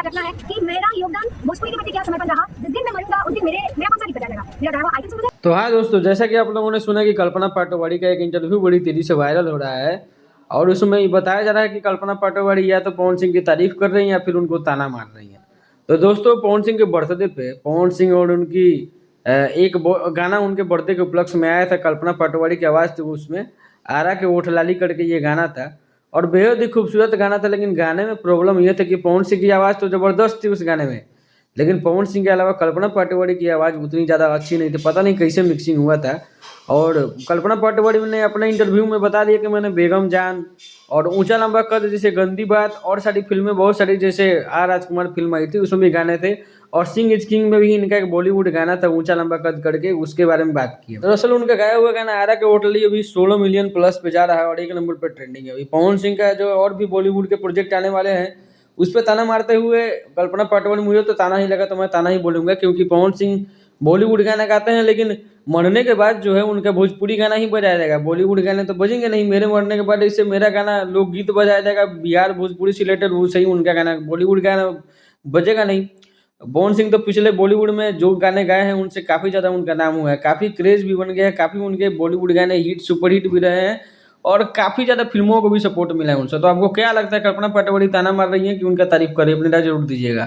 रखना है कि मेरा योगदान भोजपुरी के प्रति क्या समर्पण रहा। जिस दिन मैं मरूंगा उस दिन मेरा कौन सा गीत बजाएगा, मेरा गाया हुआ आइटम सॉन्ग। तो हाँ दोस्तों, जैसा कि आप लोगों ने सुना कि कल्पना पाटोवारी का एक इंटरव्यू बड़ी तेजी से वायरल हो रहा है और उसमें ये बताया जा रहा है कि कल्पना पाटोवारी या तो पवन सिंह की तारीफ कर रही हैं या फिर उनको ताना मार रही हैं। तो दोस्तों, पवन सिंह के बर्थडे पे पवन सिंह और उनकी गाना उनके बर्थडे के उपलक्ष्य में आया था। कल्पना पाटोवारी की आवाज़ थी उसमें, आरा के ओठ लाली करके ये गाना था और बेहद ही खूबसूरत गाना था। लेकिन गाने में प्रॉब्लम ये था कि पवन सिंह की आवाज़ तो ज़बरदस्त थी उस गाने में, लेकिन पवन सिंह के अलावा कल्पना पाटोवारी की आवाज़ उतनी ज़्यादा अच्छी नहीं थी। पता नहीं कैसे मिक्सिंग हुआ था। और कल्पना पाटोवारी ने अपने इंटरव्यू में बता दिया कि मैंने बेगम जान और ऊंचा लंबा कद जैसे गंदी बात और सारी फिल्में बहुत सारी, जैसे आर राजकुमार फिल्म आई थी उसमें भी गाने थे, और सिंह इज किंग में भी इनका एक बॉलीवुड गाना था ऊंचा लंबा कद करके, उसके बारे में बात की है। दरअसल उनका गाया हुआ गाना आरा के होटली अभी 16 मिलियन प्लस पे जा रहा है और 1 नंबर पर ट्रेंडिंग है। अभी पवन सिंह का जो और भी बॉलीवुड के प्रोजेक्ट आने वाले हैं उस पर ताना मारते हुए कल्पना पाटोवारी, मुझे तो ताना ही लगा तो मैं ताना ही बोलूँगा, क्योंकि पवन सिंह बॉलीवुड गाना गाते हैं लेकिन मरने के बाद जो है उनका भोजपुरी गाना ही बजाया जाएगा, बॉलीवुड गाने तो बजेंगे नहीं। मेरे मरने के बाद इससे मेरा गाना लोकगीत बजाया जाएगा, बिहार भोजपुरी से रिलेटेड वो सही, उनका गाना बॉलीवुड गाना बजेगा नहीं। पवन सिंह तो पिछले बॉलीवुड में जो गाने गाए हैं उनसे काफ़ी ज़्यादा उनका नाम हुआ है, काफ़ी क्रेज़ भी बन गया है, काफ़ी उनके बॉलीवुड गाने हिट सुपर हिट भी रहे हैं और काफ़ी ज़्यादा फिल्मों को भी सपोर्ट मिला है उनसे। तो आपको क्या लगता है, कल्पना पाटोवारी ताना मार रही हैं कि उनका तारीफ कर रही है? अपनी राय जरूर दीजिएगा।